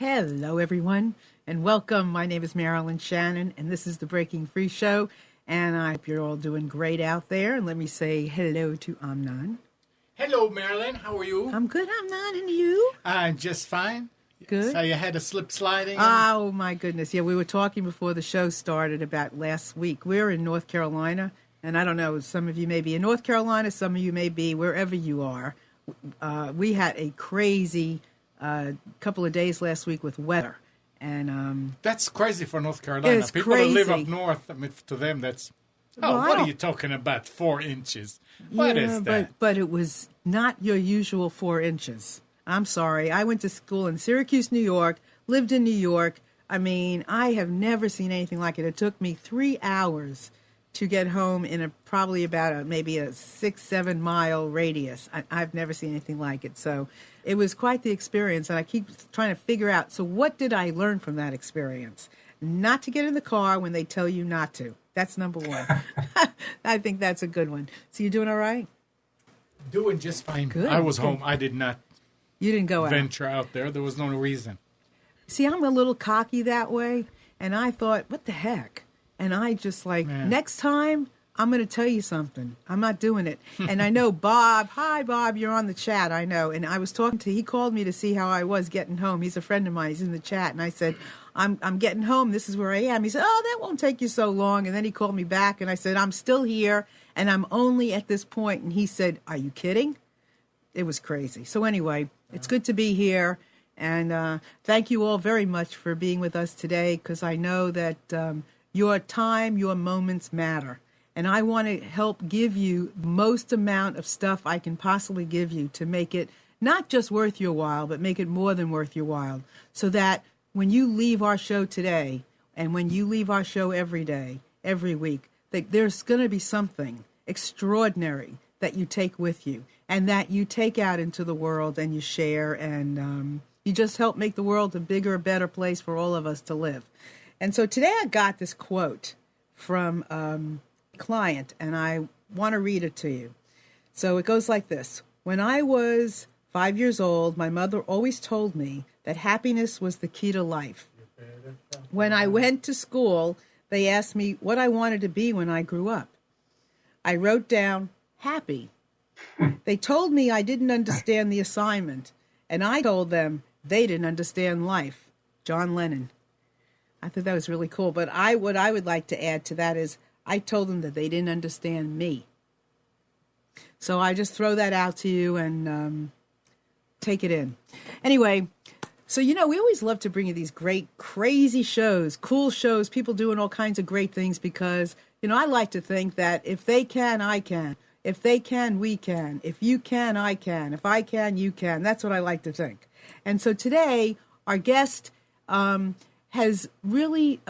Hello, everyone, and welcome. My name is Marilyn Shannon, and this is the Breaking Free Show, and I hope you're all doing great out there. And let me say hello to Amnon. Hello, Marilyn. How are you? I'm good, Amnon, and you? Just fine. Good. So you had a slip sliding? Oh, my goodness. Yeah, we were talking before the show started about last week. We're in North Carolina, and I don't know, some of you may be in North Carolina, some of you may be wherever you are. We had a crazy couple of days last week with weather. And that's crazy for North Carolina. It's People crazy. who live up north, I mean, to them, that's... Oh, Well, what are you talking about? 4 inches? What is that? But it was not your usual 4 inches. I'm sorry. I went to school in Syracuse, New York, lived in New York. I mean, I have never seen anything like it. It took me 3 hours to get home in probably about maybe a 6-7 mile radius. I've never seen anything like it. So it was quite the experience. And I keep trying to figure out, so what did I learn from that experience? Not to get in the car when they tell you not to. That's number one. I think that's a good one. So you're doing all right? Doing just fine. Good. I was Good. home. I did not You didn't go out. venture out there. There was no reason. See, I'm a little cocky that way. And I thought, what the heck? And I just next time, I'm going to tell you something. I'm not doing it. And I know Bob. Hi, Bob. You're on the chat. I know. And I was talking to, he called me to see how I was getting home. He's a friend of mine. He's in the chat. And I said, I'm getting home. This is where I am. He said, oh, that won't take you so long. And then he called me back. And I said, I'm still here. And I'm only at this point. And he said, are you kidding? It was crazy. So anyway, it's good to be here. And thank you all very much for being with us today, because I know that your time, your moments matter. And I want to help give you the most amount of stuff I can possibly give you to make it not just worth your while, but make it more than worth your while. So that when you leave our show today, and when you leave our show every day, every week, that there's going to be something extraordinary that you take with you and that you take out into the world and you share, and you just help make the world a bigger, better place for all of us to live. And so today I got this quote from a client, and I want to read it to you. So it goes like this. When I was 5 years old, my mother always told me that happiness was the key to life. When I went to school, they asked me what I wanted to be when I grew up. I wrote down happy. They told me I didn't understand the assignment, and I told them they didn't understand life. John Lennon. I thought that was really cool. But what I would like to add to that is I told them that they didn't understand me. So I just throw that out to you and take it in. Anyway, so, we always love to bring you these great, crazy shows, cool shows, people doing all kinds of great things because, I like to think that if they can, I can. If they can, we can. If you can, I can. If I can, you can. That's what I like to think. And so today, our guest has really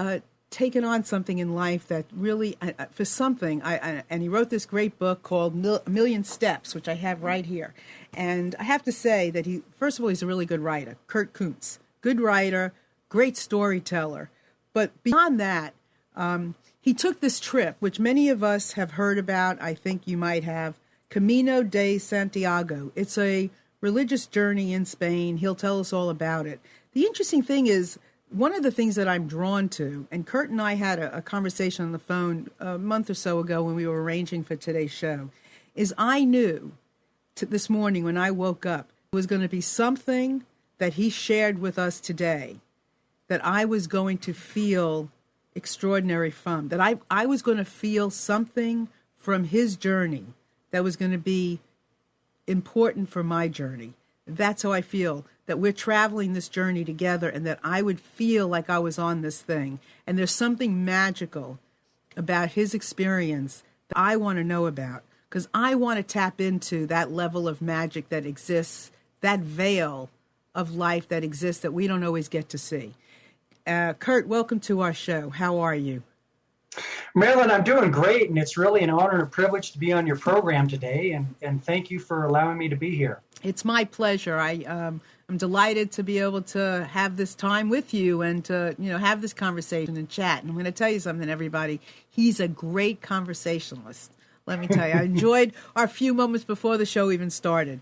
taken on something in life that really, for something, and he wrote this great book called A Million Steps, which I have right here. And I have to say that first of all, he's a really good writer, Koontz. Good writer, great storyteller. But beyond that, he took this trip, which many of us have heard about, I think you might have, Camino de Santiago. It's a religious journey in Spain. He'll tell us all about it. The interesting thing is, one of the things that I'm drawn to, and Kurt and I had a conversation on the phone a month or so ago when we were arranging for today's show, is I knew this morning when I woke up, it was going to be something that he shared with us today that I was going to feel extraordinary from, that I was going to feel something from his journey that was going to be important for my journey. That's how I feel, that we're traveling this journey together and that I would feel like I was on this thing. And there's something magical about his experience that I want to know about, because I want to tap into that level of magic that exists, that veil of life that exists that we don't always get to see. Kurt, welcome to our show. How are you? Marilyn, I'm doing great, and it's really an honor and a privilege to be on your program today, and thank you for allowing me to be here. It's my pleasure. I'm delighted to be able to have this time with you and to, have this conversation and chat. And I'm going to tell you something, everybody. He's a great conversationalist. Let me tell you, I enjoyed our few moments before the show even started.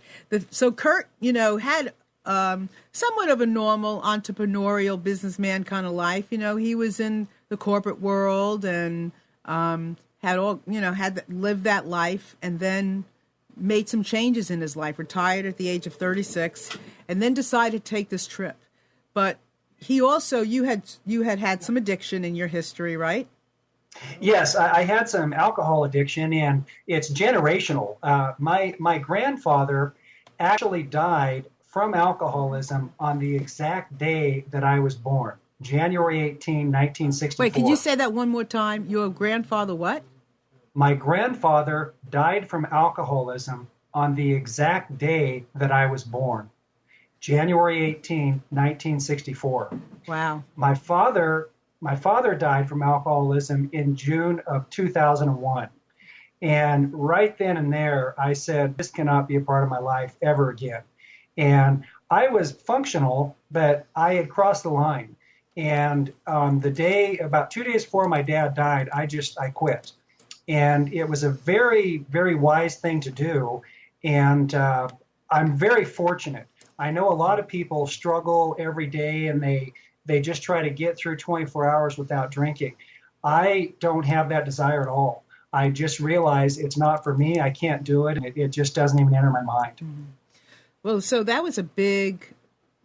So Kurt, had somewhat of a normal entrepreneurial businessman kind of life. He was in the corporate world and lived that life, and then made some changes in his life, retired at the age of 36, and then decided to take this trip. But he also, you had some addiction in your history, right? Yes, I had some alcohol addiction, and it's generational. My grandfather actually died from alcoholism on the exact day that I was born, January 18, 1964. Wait, could you say that one more time? Your grandfather what? My grandfather died from alcoholism on the exact day that I was born, January 18, 1964. Wow. My father died from alcoholism in June of 2001. And right then and there, I said, this cannot be a part of my life ever again. And I was functional, but I had crossed the line. And the day, about 2 days before my dad died, I quit. And it was a very, very wise thing to do. And I'm very fortunate. I know a lot of people struggle every day, and they just try to get through 24 hours without drinking. I don't have that desire at all. I just realize it's not for me. I can't do it. It just doesn't even enter my mind. Mm-hmm. Well, so that was a big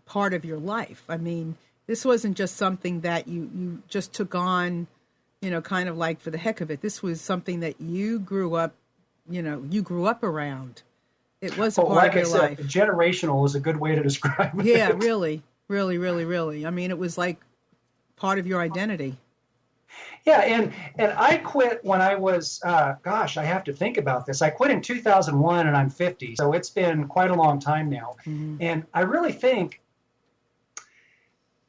part of your life. I mean, this wasn't just something that you just took on, kind of like for the heck of it. This was something that you grew up around. It was a part of your life. Generational is a good way to describe it. Yeah, really, really, really, really. I mean, it was like part of your identity. Yeah, and I quit when I was, I have to think about this. I quit in 2001, and I'm 50, so it's been quite a long time now. Mm-hmm. And I really think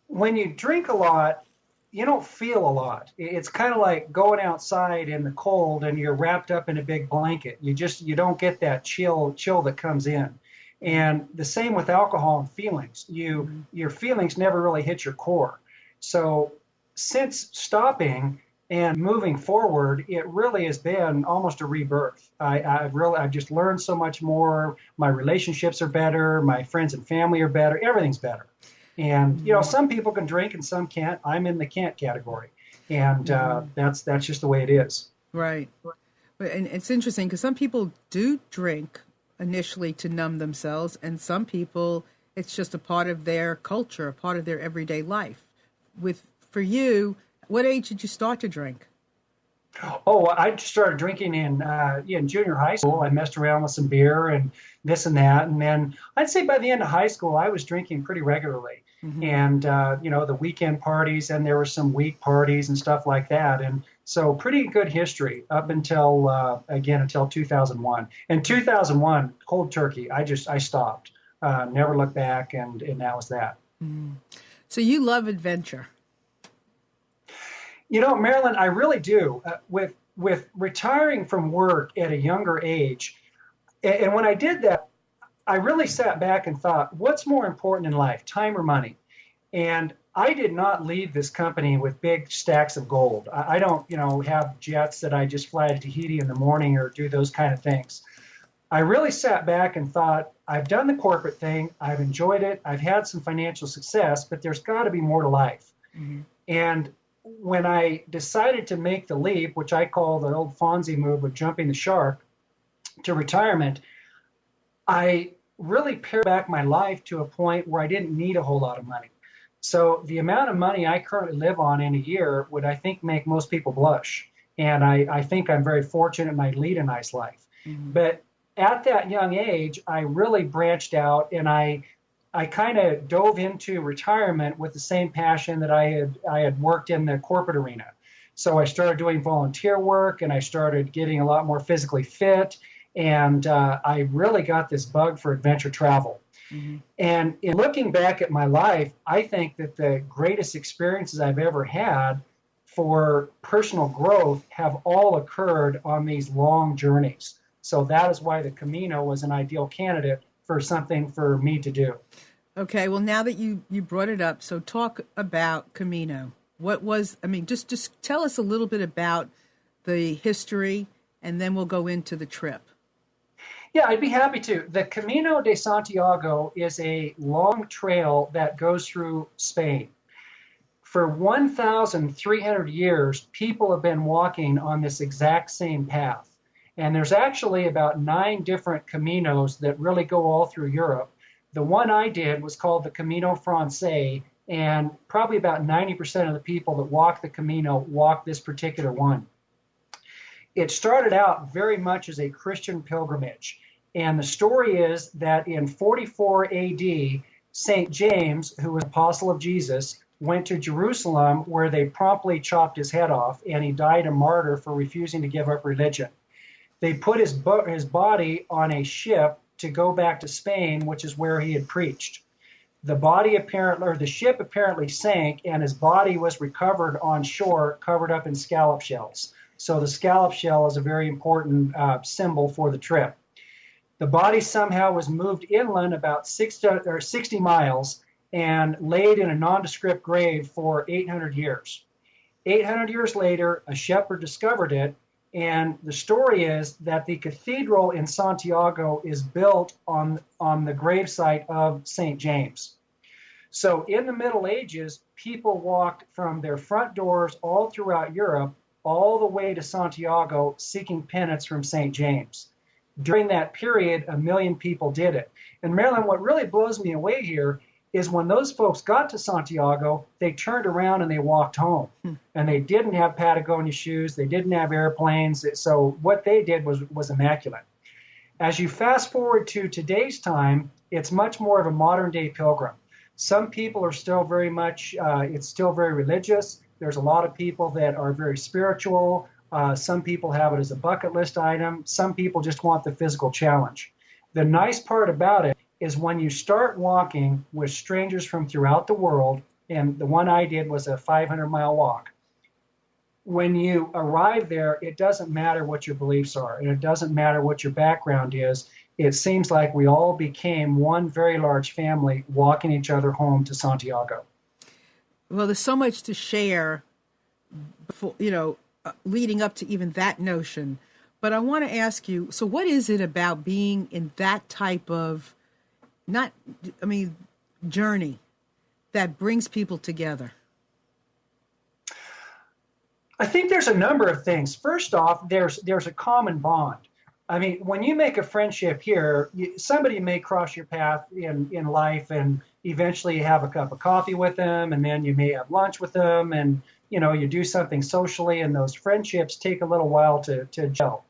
when you drink a lot, you don't feel a lot. It's kind of like going outside in the cold and you're wrapped up in a big blanket. You don't get that chill that comes in. And the same with alcohol and feelings. Your feelings never really hit your core. So since stopping and moving forward, it really has been almost a rebirth. I've just learned so much more. My relationships are better. My friends and family are better. Everything's better. And, some people can drink and some can't. I'm in the can't category. And that's just the way it is. Right. And it's interesting because some people do drink initially to numb themselves, and some people, it's just a part of their culture, a part of their everyday life. For you, what age did you start to drink? Oh, I started drinking in junior high school. I messed around with some beer and this and that. And then I'd say by the end of high school, I was drinking pretty regularly. Mm-hmm. And, the weekend parties, and there were some week parties and stuff like that. And so pretty good history up until 2001. In 2001, cold turkey, I stopped, never looked back. And that was that. Mm-hmm. So you love adventure. Marilyn, I really do. With retiring from work at a younger age, and when I did that, I really sat back and thought, what's more important in life, time or money? And I did not leave this company with big stacks of gold. I don't, have jets that I just fly to Tahiti in the morning or do those kind of things. I really sat back and thought, I've done the corporate thing. I've enjoyed it. I've had some financial success, but there's got to be more to life. Mm-hmm. And when I decided to make the leap, which I call the old Fonzie move of jumping the shark to retirement, I really pared back my life to a point where I didn't need a whole lot of money. So the amount of money I currently live on in a year would, I think, make most people blush. And I think I'm very fortunate and I lead a nice life. Mm-hmm. But at that young age, I really branched out, and I kind of dove into retirement with the same passion that I had worked in the corporate arena. So I started doing volunteer work, and I started getting a lot more physically fit, and I really got this bug for adventure travel. Mm-hmm. And in looking back at my life, I think that the greatest experiences I've ever had for personal growth have all occurred on these long journeys. So that is why the Camino was an ideal candidate for something for me to do. Okay, well, now that you brought it up, so talk about Camino. Just tell us a little bit about the history, and then we'll go into the trip. Yeah, I'd be happy to. The Camino de Santiago is a long trail that goes through Spain. For 1,300 years, people have been walking on this exact same path. And there's actually about 9 different Caminos that really go all through Europe. The one I did was called the Camino Francais, and probably about 90% of the people that walk the Camino walk this particular one. It started out very much as a Christian pilgrimage. And the story is that in 44 AD, St. James, who was apostle of Jesus, went to Jerusalem where they promptly chopped his head off, and he died a martyr for refusing to give up religion. They put his body on a ship to go back to Spain, which is where he had preached. The ship apparently sank, and his body was recovered on shore, covered up in scallop shells. So the scallop shell is a very important symbol for the trip. The body somehow was moved inland about 60 miles and laid in a nondescript grave for 800 years. 800 years later, a shepherd discovered it, and the story is that the cathedral in Santiago is built on the gravesite of St. James. So in the Middle Ages, people walked from their front doors all throughout Europe, all the way to Santiago, seeking penance from St. James. During that period, 1 million people did it. And Marilyn, what really blows me away here is when those folks got to Santiago, they turned around and they walked home. And they didn't have Patagonia shoes. They didn't have airplanes. So what they did was immaculate. As you fast forward to today's time, it's much more of a modern day pilgrim. Some people are still very much, it's still very religious. There's a lot of people that are very spiritual. Some people have it as a bucket list item. Some people just want the physical challenge. The nice part about it is when you start walking with strangers from throughout the world, and the one I did was a 500-mile walk. When you arrive there, it doesn't matter what your beliefs are, and it doesn't matter what your background is. It seems like we all became one very large family walking each other home to Santiago. Well, there's so much to share, before, leading up to even that notion. But I want to ask you, so what is it about being in that type of, journey that brings people together? I think there's a number of things. First off, there's a common bond. I mean, when you make a friendship here, somebody may cross your path in life, and eventually you have a cup of coffee with them, and then you may have lunch with them, and you do something socially, and those friendships take a little while to gel.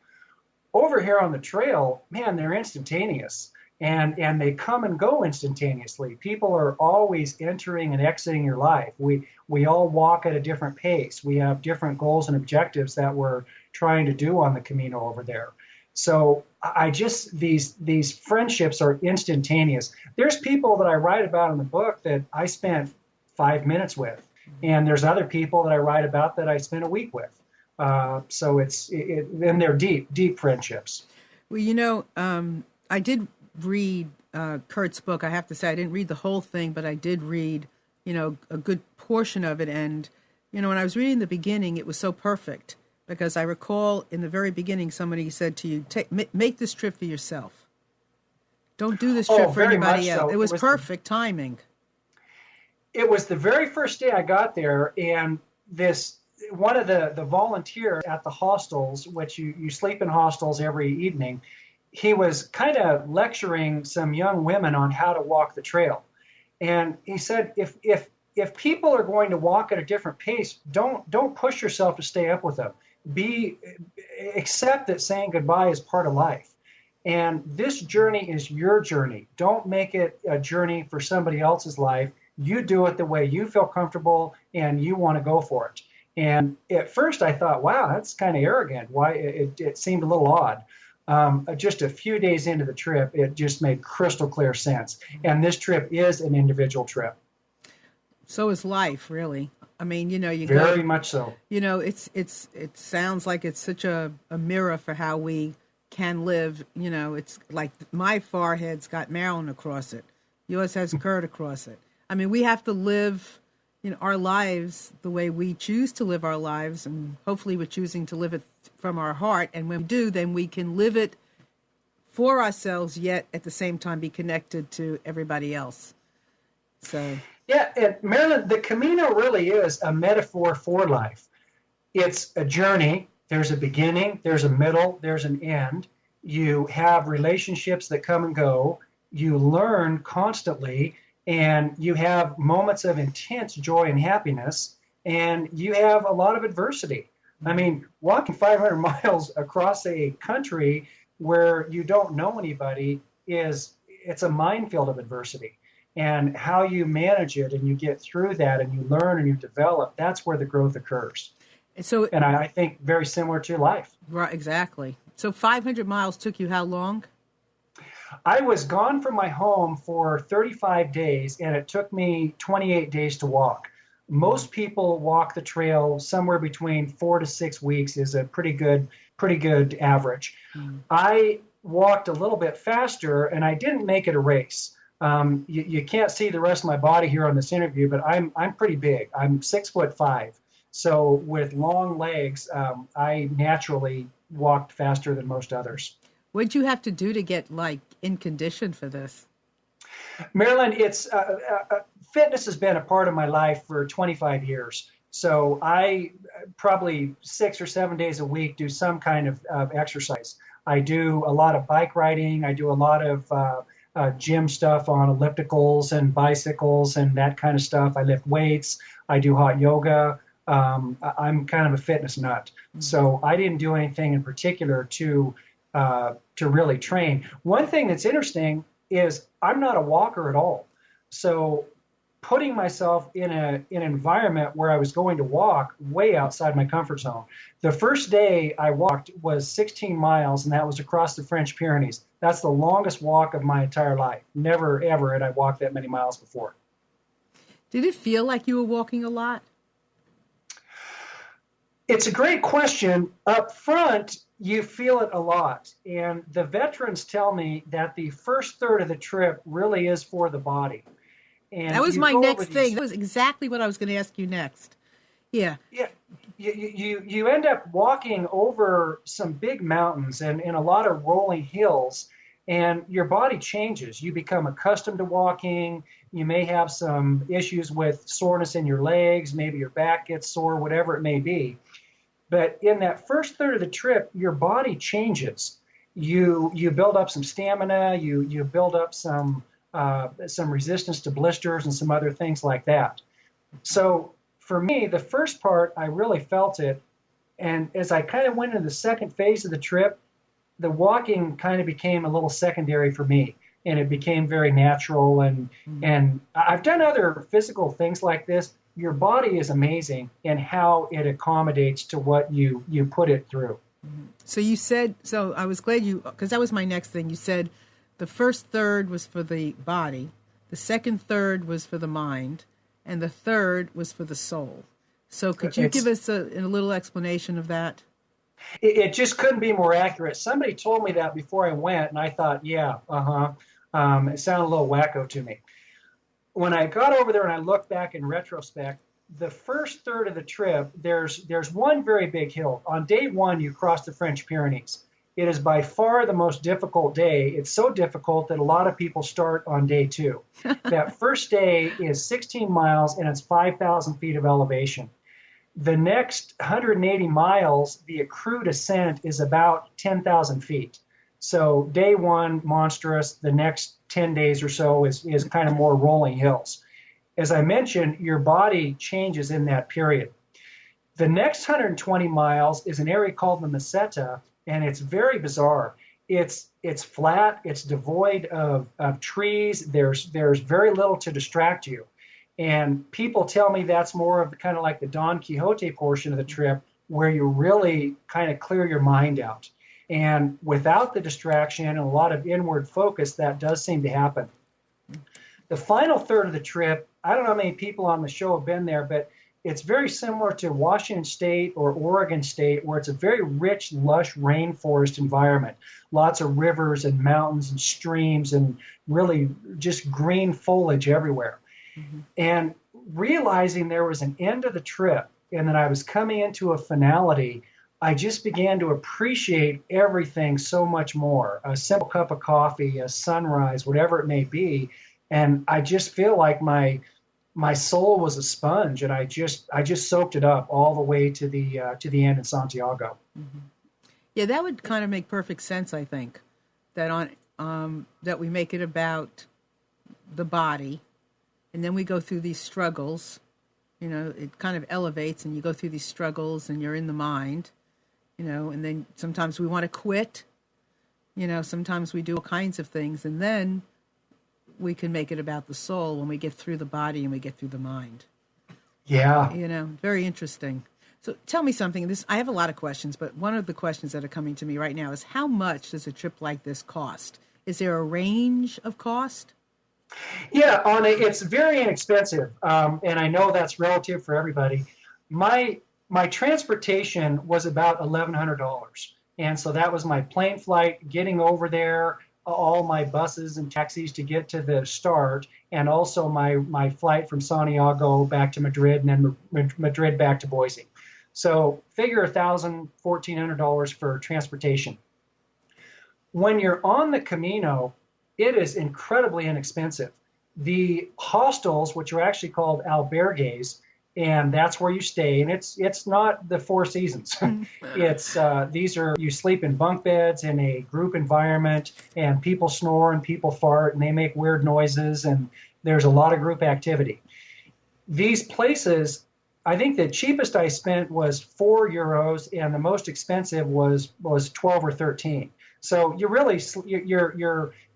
Over here on the trail, man, they're instantaneous, and they come and go instantaneously. People are always entering and exiting your life. We all walk at a different pace. We have different goals and objectives that we're trying to do on the Camino over there. So these friendships are instantaneous. There's people that I write about in the book that I spent 5 minutes with, and there's other people that I write about that I spent a week with. So and they're deep friendships. Well, I did read Kurt's book. I have to say I didn't read the whole thing, but I did read, a good portion of it. And, when I was reading the beginning, it was so perfect. Because I recall in the very beginning, somebody said to you, make this trip for yourself. Don't do this trip for anybody else. So. It was perfect timing. It was the very first day I got there, and one of the volunteers at the hostels, which you sleep in hostels every evening, he was kind of lecturing some young women on how to walk the trail. And he said, if people are going to walk at a different pace, don't push yourself to stay up with them. Accept that saying goodbye is part of life. And this journey is your journey. Don't make it a journey for somebody else's life. You do it the way you feel comfortable and you want to go for it. And at first I thought, wow, that's kind of arrogant. Why? It seemed a little odd. Just a few days into the trip, it just made crystal clear sense. And this trip is an individual trip. So is life, really. I mean, you very much so. It sounds like it's such a mirror for how we can live. It's like my forehead's got Marilyn across it. Yours has Kurt across it. I mean, we have to live, our lives the way we choose to live our lives, and hopefully we're choosing to live it from our heart. And when we do, then we can live it for ourselves, yet at the same time be connected to everybody else. So yeah, and Marilyn, the Camino really is a metaphor for life. It's a journey. There's a beginning, there's a middle, there's an end. You have relationships that come and go. You learn constantly, and you have moments of intense joy and happiness, and you have a lot of adversity. I mean, walking 500 miles across a country where you don't know anybody it's a minefield of adversity. And how you manage it and you get through that and you learn and you develop, that's where the growth occurs. And I think very similar to life. Right, exactly. So 500 miles took you how long? I was gone from my home for 35 days, and it took me 28 days to walk. Most people walk the trail somewhere between 4 to 6 weeks is a pretty good average. I walked a little bit faster, and I didn't make it a race. You can't see the rest of my body here on this interview, but I'm pretty big. I'm 6'5". So with long legs, I naturally walked faster than most others. What'd you have to do to get in condition for this? Marilyn, it's fitness has been a part of my life for 25 years. So I probably 6 or 7 days a week do some kind of exercise. I do a lot of bike riding. I do a lot of gym stuff on ellipticals and bicycles and that kind of stuff. I lift weights. I do hot yoga. I'm kind of a fitness nut. So I didn't do anything in particular to really train. One thing that's interesting is I'm not a walker at all. So putting myself in an environment where I was going to walk way outside my comfort zone. The first day I walked was 16 miles, and that was across the French Pyrenees. That's the longest walk of my entire life. Never, ever had I walked that many miles before. Did it feel like you were walking a lot? It's a great question. Up front, you feel it a lot. And the veterans tell me that the first third of the trip really is for the body. And that was my next thing. That was exactly what I was going to ask you next. Yeah. Yeah. You end up walking over some big mountains and a lot of rolling hills, and your body changes. You become accustomed to walking. You may have some issues with soreness in your legs. Maybe your back gets sore, whatever it may be. But in that first third of the trip, your body changes. You build up some stamina. You build up some resistance to blisters and some other things like that. So for me, the first part, I really felt it. And as I kind of went into the second phase of the trip, the walking kind of became a little secondary for me. And it became very natural. And I've done other physical things like this. Your body is amazing in how it accommodates to what you put it through. So you said, so I was glad because that was my next thing. You said the first third was for the body, the second third was for the mind, and the third was for the soul. So could you give us a little explanation of that? It just couldn't be more accurate. Somebody told me that before I went, and I thought, yeah, it sounded a little wacko to me. When I got over there and I looked back in retrospect, the first third of the trip, there's one very big hill. On day one, you cross the French Pyrenees. It is by far the most difficult day. It's so difficult that a lot of people start on day two. That first day is 16 miles, and it's 5,000 feet of elevation. The next 180 miles, the accrued ascent is about 10,000 feet. So day one, monstrous. The next 10 days or so is kind of more rolling hills. As I mentioned, your body changes in that period. The next 120 miles is an area called the Meseta, and it's very bizarre. It's flat. It's devoid of trees. There's very little to distract you. And people tell me that's more of kind of like the Don Quixote portion of the trip, where you really kind of clear your mind out. And without the distraction and a lot of inward focus, that does seem to happen. The final third of the trip, I don't know how many people on the show have been there, but it's very similar to Washington State or Oregon State, where it's a very rich, lush rainforest environment. Lots of rivers and mountains and streams and really just green foliage everywhere. Mm-hmm. And realizing there was an end of the trip and that I was coming into a finality, I just began to appreciate everything so much more. A simple cup of coffee, a sunrise, whatever it may be, and I just feel like my soul was a sponge, and I just soaked it up all the way to the end in Santiago. Mm-hmm. Yeah, that would kind of make perfect sense. I think that that we make it about the body, and then we go through these struggles. You know, it kind of elevates, and you go through these struggles, and you're in the mind. You know, and then sometimes we want to quit. You know, sometimes we do all kinds of things, and then we can make it about the soul when we get through the body and we get through the mind. Yeah. You know, very interesting. So tell me something. I have a lot of questions, but one of the questions that are coming to me right now is, how much does a trip like this cost? Is there a range of cost? Yeah, it's very inexpensive, and I know that's relative for everybody. My transportation was about $1,100, and so that was my plane flight, getting over there, all my buses and taxis to get to the start, and also my flight from Santiago back to Madrid, and then Madrid back to Boise. So figure $1,000, $1,400 for transportation. When you're on the Camino, it is incredibly inexpensive. The hostels, which are actually called albergues, and that's where you stay, and it's not the Four Seasons. You sleep in bunk beds in a group environment, and people snore and people fart and they make weird noises, and there's a lot of group activity. These places, I think the cheapest I spent was €4, and the most expensive was 12 or 13. So you really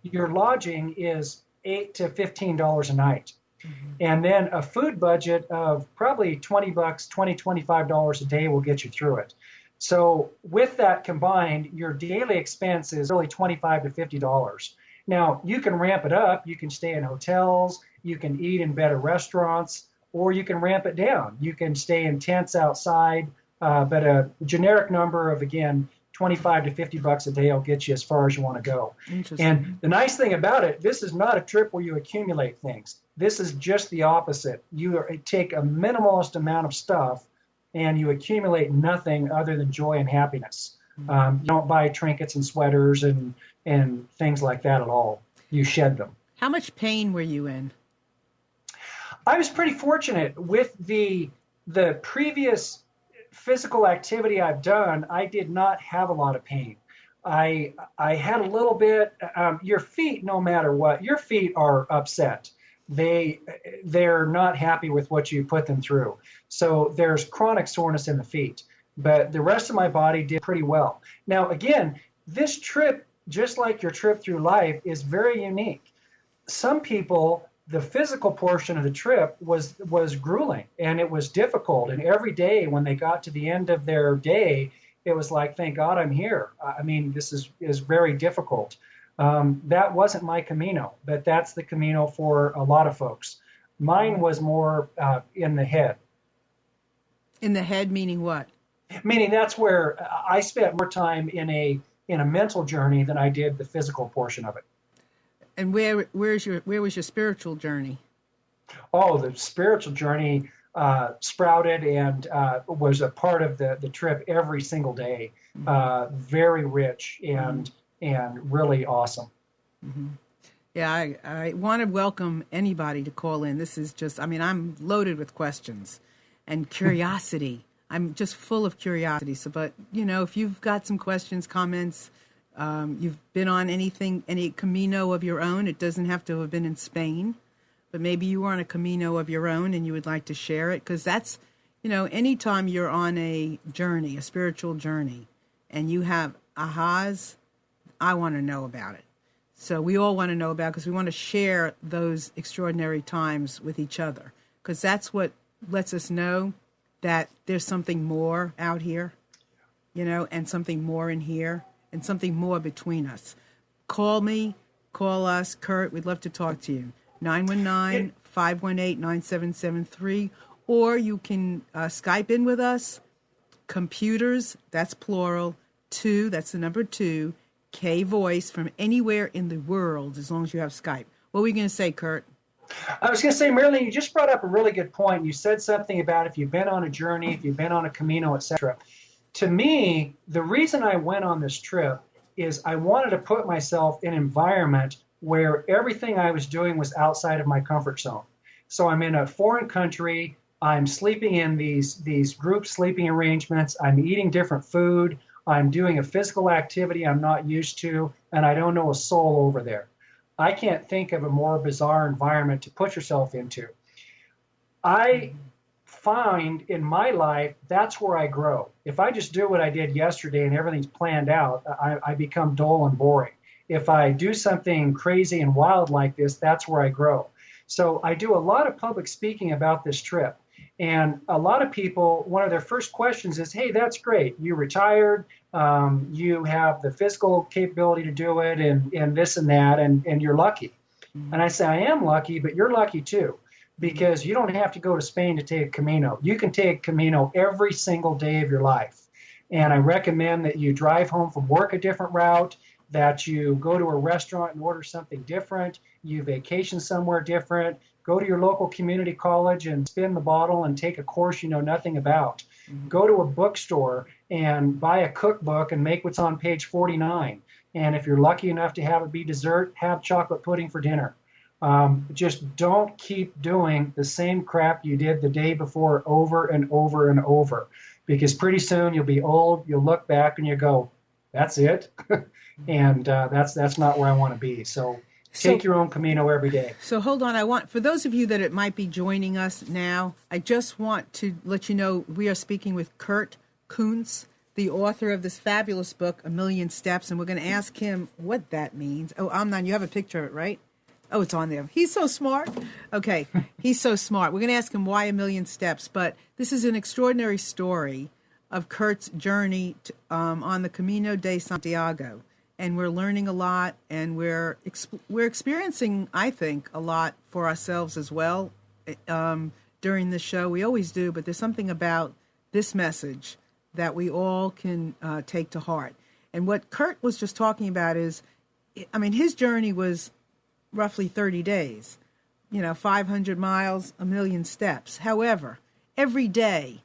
your lodging is $8 to $15 a night. Mm-hmm. And then a food budget of probably $20, $25 a day will get you through it. So with that combined, your daily expense is really $25 to $50. Now, you can ramp it up. You can stay in hotels. You can eat in better restaurants, or you can ramp it down. You can stay in tents outside, but a generic number of, again, $25 to $50 a day will get you as far as you want to go. And the nice thing about it, this is not a trip where you accumulate things. This is just the opposite. You take a minimalist amount of stuff and you accumulate nothing other than joy and happiness. You don't buy trinkets and sweaters and things like that at all. You shed them. How much pain were you in? I was pretty fortunate with the previous physical activity I've done. I did not have a lot of pain. I had a little bit. Your feet, no matter what, your feet are upset. They're not happy with what you put them through. So there's chronic soreness in the feet. But the rest of my body did pretty well. Now, again, this trip, just like your trip through life, is very unique. Some people, the physical portion of the trip was grueling and it was difficult. And every day when they got to the end of their day, it was like, thank God I'm here. I mean, this is very difficult. That wasn't my Camino, but that's the Camino for a lot of folks. Mine was more in the head. In the head, meaning what? Meaning that's where I spent more time in a mental journey than I did the physical portion of it. And where was your spiritual journey? Oh, the spiritual journey sprouted and was a part of the trip every single day. Very rich and really awesome. Mm-hmm. Yeah, I want to welcome anybody to call in. This is just, I'm loaded with questions and curiosity. I'm just full of curiosity. So, but, if you've got some questions, comments, you've been on any Camino of your own, it doesn't have to have been in Spain, but maybe you were on a Camino of your own and you would like to share it. Because that's, anytime you're on a journey, a spiritual journey, and you have ahas, I want to know about it. So we all want to know about it because we want to share those extraordinary times with each other. Because that's what lets us know that there's something more out here, and something more in here, and something more between us. Call me, call us, Kurt. We'd love to talk to you. 919-518-9773. Or you can Skype in with us. Computers, that's plural. 2, that's the number 2. K Voice from anywhere in the world, as long as you have Skype. What were you going to say, Kurt? I was going to say, Marilyn, you just brought up a really good point. You said something about if you've been on a journey, if you've been on a Camino, etc. to me, the reason I went on this trip is I wanted to put myself in an environment where everything I was doing was outside of my comfort zone. So I'm in a foreign country. I'm sleeping in these group sleeping arrangements. I'm eating different food. I'm doing a physical activity I'm not used to, and I don't know a soul over there. I can't think of a more bizarre environment to put yourself into. I find in my life that's where I grow. If I just do what I did yesterday and everything's planned out, I become dull and boring. If I do something crazy and wild like this, that's where I grow. So I do a lot of public speaking about this trip. And a lot of people, one of their first questions is, hey, that's great. You retired, you have the physical capability to do it, and this and that, and you're lucky. Mm-hmm. And I say, I am lucky, but you're lucky too, because you don't have to go to Spain to take Camino. You can take Camino every single day of your life. And I recommend that you drive home from work a different route, that you go to a restaurant and order something different, you vacation somewhere different, go to your local community college and spin the bottle and take a course you know nothing about. Mm-hmm. Go to a bookstore and buy a cookbook and make what's on page 49. And if you're lucky enough to have it be dessert, have chocolate pudding for dinner. Just don't keep doing the same crap you did the day before over and over and over, because pretty soon you'll be old, you'll look back and you go, that's it. And that's not where I want to be. So take your own Camino every day. So hold on. For those of you that it might be joining us now, I just want to let you know we are speaking with Kurt Koontz, the author of this fabulous book, A Million Steps, and we're going to ask him what that means. Oh, Amnon, you have a picture of it, right? Oh, it's on there. He's so smart. Okay, he's so smart. We're going to ask him why A Million Steps, but this is an extraordinary story of Kurt's journey on the Camino de Santiago. And we're learning a lot, and we're experiencing, I think, a lot for ourselves as well during this show. We always do, but there's something about this message that we all can take to heart. And what Kurt was just talking about is, I mean, his journey was roughly 30 days, 500 miles, 1 million steps. However, every day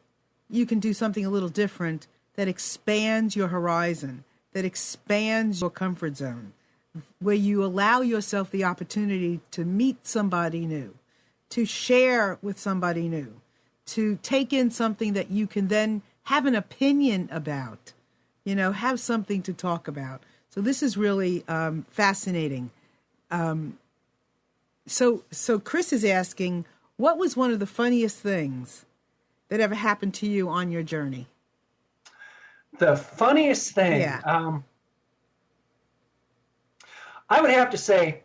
you can do something a little different that expands your horizon, that expands your comfort zone, where you allow yourself the opportunity to meet somebody new, to share with somebody new, to take in something that you can then have an opinion about, have something to talk about. So this is really fascinating. So Chris is asking, what was one of the funniest things that ever happened to you on your journey? The funniest thing, yeah. I would have to say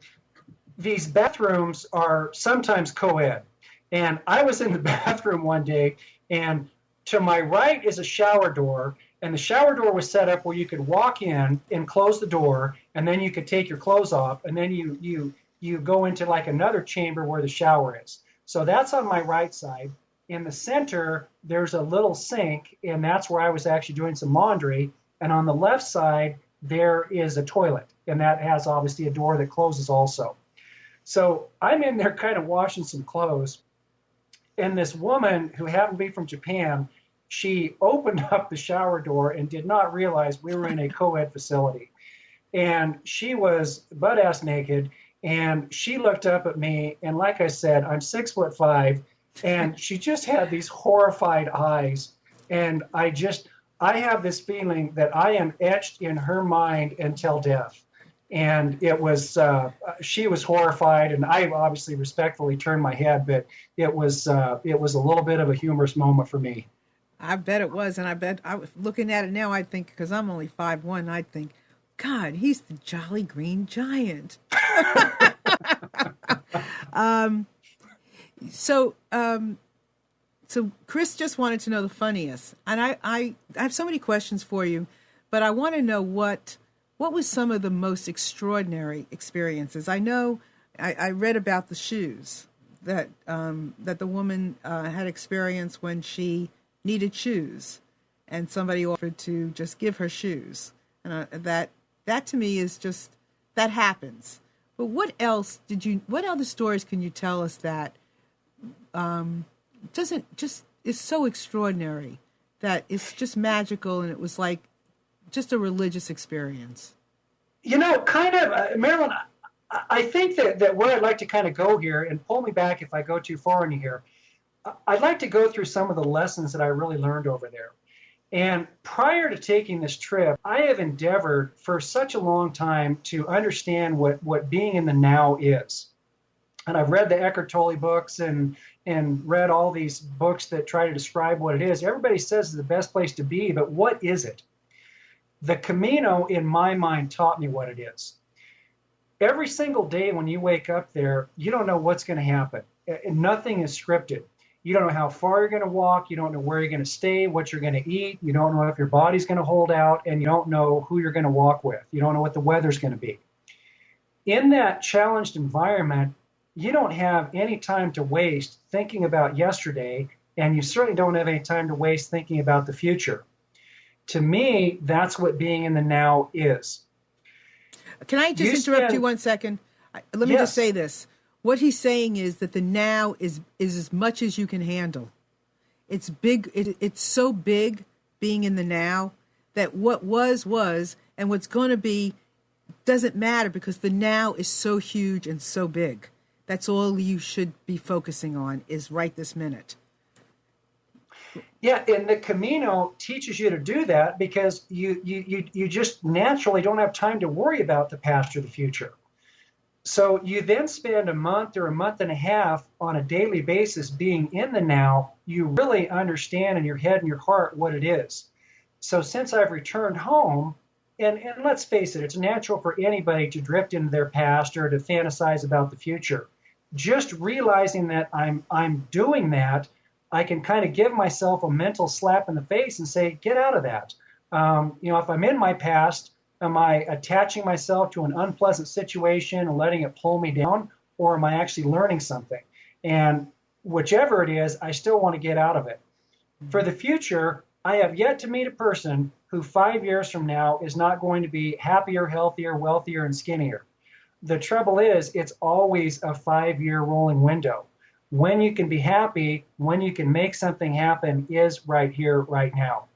these bathrooms are sometimes co-ed. And I was in the bathroom one day, and to my right is a shower door, and the shower door was set up where you could walk in and close the door, and then you could take your clothes off, and then you go into like another chamber where the shower is. So that's on my right side. In the center, there's a little sink, and that's where I was actually doing some laundry. And on the left side, there is a toilet, and that has obviously a door that closes also. So I'm in there kind of washing some clothes, and this woman who happened to be from Japan, she opened up the shower door and did not realize we were in a co-ed facility. And she was butt-ass naked, and she looked up at me, and like I said, I'm 6'5", and she just had these horrified eyes. And I have this feeling that I am etched in her mind until death. And it was, she was horrified, and I obviously respectfully turned my head, but it was a little bit of a humorous moment for me. I bet it was, and I bet I was looking at it now. I think, because I'm only 5'1", I'd think, God, he's the Jolly Green Giant. So Chris just wanted to know the funniest, and I have so many questions for you, but I want to know what was some of the most extraordinary experiences. I know I read about the shoes that the woman had experienced when she needed shoes, and somebody offered to just give her shoes, and that to me is just, that happens. But what other stories can you tell us that is so extraordinary that it's just magical, and it was like just a religious experience? Kind of, Marilyn, I think that where I'd like to kind of go here, and pull me back if I go too far into here, I'd like to go through some of the lessons that I really learned over there. And prior to taking this trip, I have endeavored for such a long time to understand what being in the now is. And I've read the Eckhart Tolle books and read all these books that try to describe what it is. Everybody says it's the best place to be, but what is it? The Camino, in my mind, taught me what it is. Every single day when you wake up there, you don't know what's going to happen. Nothing is scripted. You don't know how far you're going to walk. You don't know where you're going to stay, what you're going to eat. You don't know if your body's going to hold out, and you don't know who you're going to walk with. You don't know what the weather's going to be. In that challenged environment, you don't have any time to waste thinking about yesterday, and you certainly don't have any time to waste thinking about the future. To me, that's what being in the now is. Can I just interrupt you 1 second? Let me just say this. What he's saying is that the now is as much as you can handle. It's big. It's so big being in the now that what was, and what's going to be doesn't matter, because the now is so huge and so big. That's all you should be focusing on is right this minute. Yeah, and the Camino teaches you to do that because you just naturally don't have time to worry about the past or the future. So you then spend a month or a month and a half on a daily basis being in the now. You really understand in your head and your heart what it is. So since I've returned home, and let's face it, it's natural for anybody to drift into their past or to fantasize about the future. Just realizing that I'm doing that, I can kind of give myself a mental slap in the face and say, get out of that. If I'm in my past, am I attaching myself to an unpleasant situation and letting it pull me down, or am I actually learning something? And whichever it is, I still want to get out of it. For the future, I have yet to meet a person who 5 years from now is not going to be happier, healthier, wealthier, and skinnier. The trouble is, it's always a 5-year rolling window. When you can be happy, when you can make something happen is right here, right now.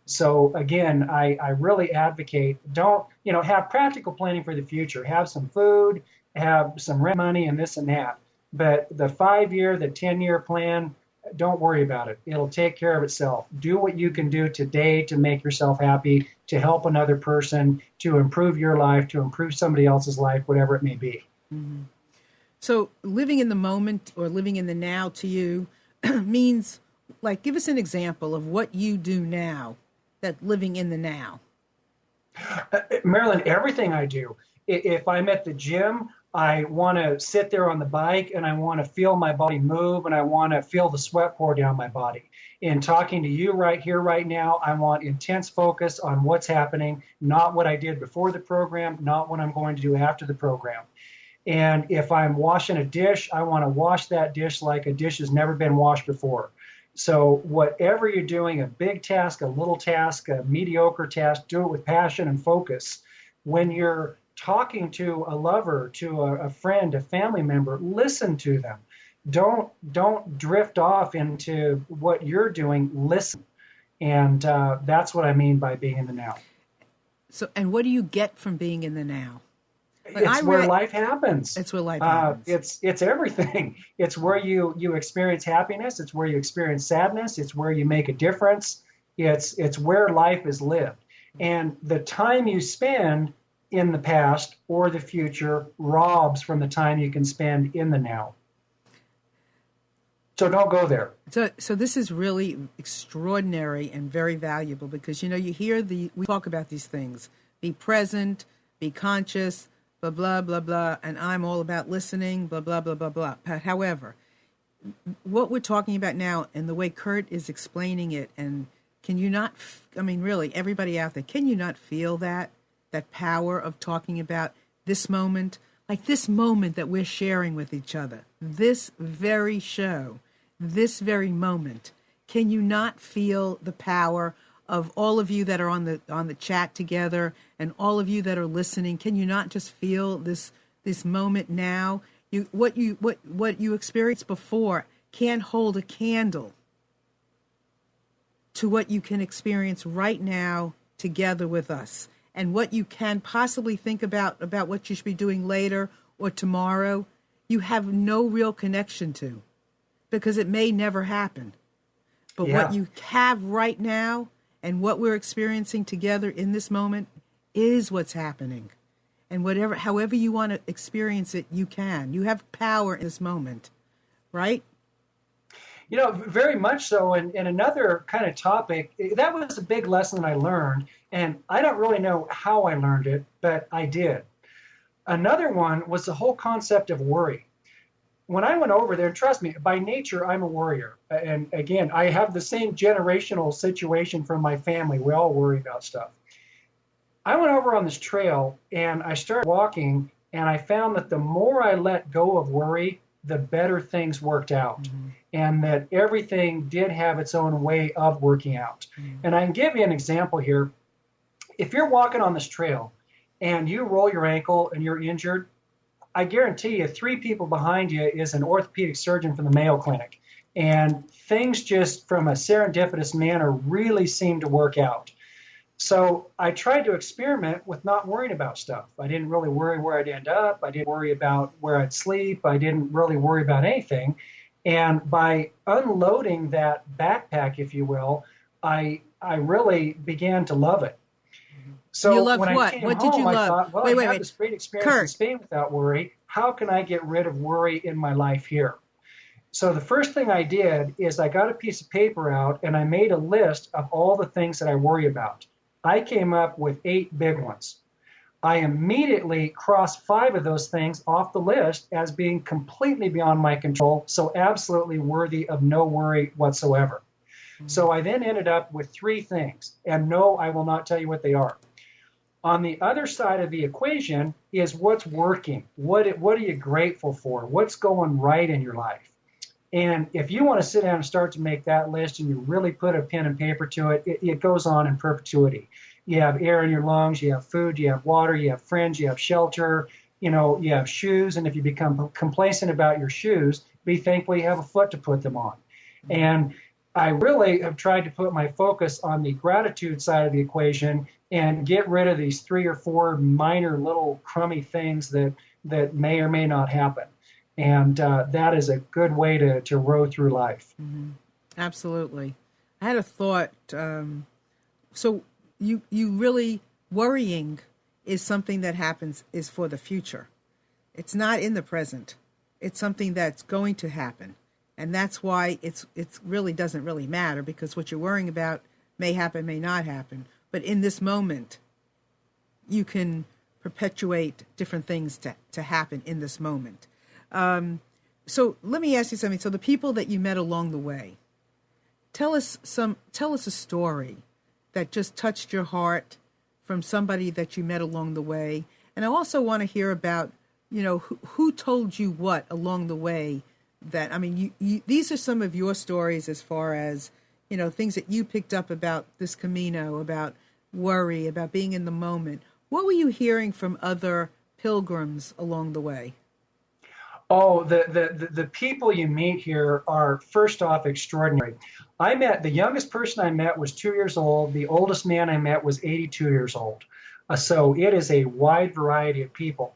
So again, I really advocate, don't, have practical planning for the future. Have some food, have some rent money and this and that. But the 5-year, the 10-year plan, don't worry about it. It'll take care of itself. Do what you can do today to make yourself happy, to help another person, to improve your life, to improve somebody else's life, whatever it may be. Mm-hmm. So living in the moment or living in the now to you means, like, give us an example of what you do now, that living in the now. Marilyn, everything I do. If I'm at the gym, I want to sit there on the bike and I want to feel my body move and I want to feel the sweat pour down my body. In talking to you right here, right now, I want intense focus on what's happening, not what I did before the program, not what I'm going to do after the program. And if I'm washing a dish, I want to wash that dish like a dish has never been washed before. So whatever you're doing, a big task, a little task, a mediocre task, do it with passion and focus. When you're talking to a lover, to a friend, a family member, listen to them. Don't drift off into what you're doing. Listen. And that's what I mean by being in the now. So, and what do you get from being in the now? It's where life happens. It's where life happens. It's everything. It's where you experience happiness. It's where you experience sadness. It's where you make a difference. It's where life is lived. And the time you spend in the past or the future robs from the time you can spend in the now. So don't go there. So this is really extraordinary and very valuable because, you hear we talk about these things. Be present, be conscious, blah, blah, blah, blah, and I'm all about listening, blah, blah, blah, blah, blah. However, what we're talking about now and the way Kurt is explaining it, and can you not, really, everybody out there, can you not feel that power of talking about this moment, like this moment that we're sharing with each other, this very show, this very moment? Can you not feel the power of all of you that are on the chat together and all of you that are listening? Can you not just feel this moment now? What you experienced before can't hold a candle to what you can experience right now together with us, and what you can possibly think about what you should be doing later or tomorrow, you have no real connection to, because it may never happen. But what you have right now and what we're experiencing together in this moment is what's happening. And however you want to experience it, you can. You have power in this moment, right? You know, very much so. And another kind of topic, that was a big lesson I learned. And I don't really know how I learned it, but I did. Another one was the whole concept of worry. When I went over there, and trust me, by nature, I'm a worrier. And again, I have the same generational situation from my family. We all worry about stuff. I went over on this trail and I started walking, and I found that the more I let go of worry, the better things worked out. Mm-hmm. And that everything did have its own way of working out. Mm-hmm. And I can give you an example here. If you're walking on this trail and you roll your ankle and you're injured, I guarantee you 3 people behind you is an orthopedic surgeon from the Mayo Clinic. And things just from a serendipitous manner really seem to work out. So I tried to experiment with not worrying about stuff. I didn't really worry where I'd end up. I didn't worry about where I'd sleep. I didn't really worry about anything. And by unloading that backpack, if you will, I really began to love it. So you loved when what? I came What home, did you I love? thought, well, I had this great experience Kurt. in Spain without worry. How can I get rid of worry in my life here? So the first thing I did is I got a piece of paper out and I made a list of all the things that I worry about. I came up with 8 big ones. I immediately crossed 5 of those things off the list as being completely beyond my control, so absolutely worthy of no worry whatsoever. Mm-hmm. So I then ended up with 3 things, and no, I will not tell you what they are. On the other side of the equation is what's working. What are you grateful for? What's going right in your life? And if you want to sit down and start to make that list and you really put a pen and paper to it, it goes on in perpetuity. You have air in your lungs, you have food, you have water, you have friends, you have shelter, you have shoes. And if you become complacent about your shoes, be thankful you have a foot to put them on. And I really have tried to put my focus on the gratitude side of the equation and get rid of these 3 or 4 minor little crummy things that may or may not happen. And that is a good way to row through life. Mm-hmm. Absolutely. I had a thought. So you really, worrying is something that happens, is for the future. It's not in the present. It's something that's going to happen. And that's why it's really doesn't really matter, because what you're worrying about may happen, may not happen. But in this moment, you can perpetuate different things to happen in this moment. So let me ask you something. So the people that you met along the way, tell us a story that just touched your heart from somebody that you met along the way. And I also want to hear about, who told you what along the way. That, I mean, you these are some of your stories as far as, things that you picked up about this Camino, about worry, about being in the moment. What were you hearing from other pilgrims along the way? Oh, the people you meet here are, first off, extraordinary. The youngest person I met was 2 years old. The oldest man I met was 82 years old. So it is a wide variety of people.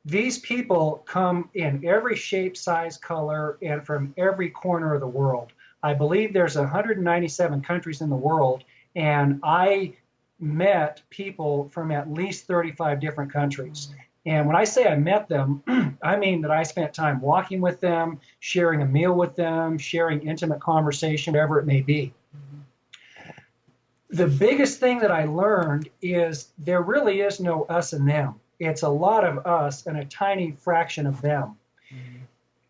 These people come in every shape, size, color, and from every corner of the world. I believe there's 197 countries in the world, and I met people from at least 35 different countries. And when I say I met them, I mean that I spent time walking with them, sharing a meal with them, sharing intimate conversation, whatever it may be. The biggest thing that I learned is there really is no us and them. It's a lot of us and a tiny fraction of them.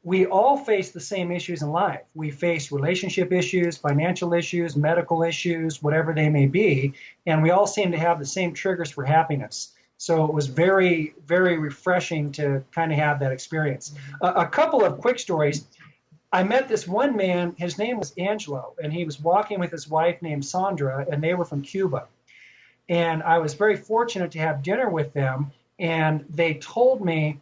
We all face the same issues in life. We face relationship issues, financial issues, medical issues, whatever they may be, and we all seem to have the same triggers for happiness. So it was very, very refreshing to kind of have that experience. A couple of quick stories. I met this one man, his name was Angelo, and he was walking with his wife named Sandra, and they were from Cuba. And I was very fortunate to have dinner with them, and they told me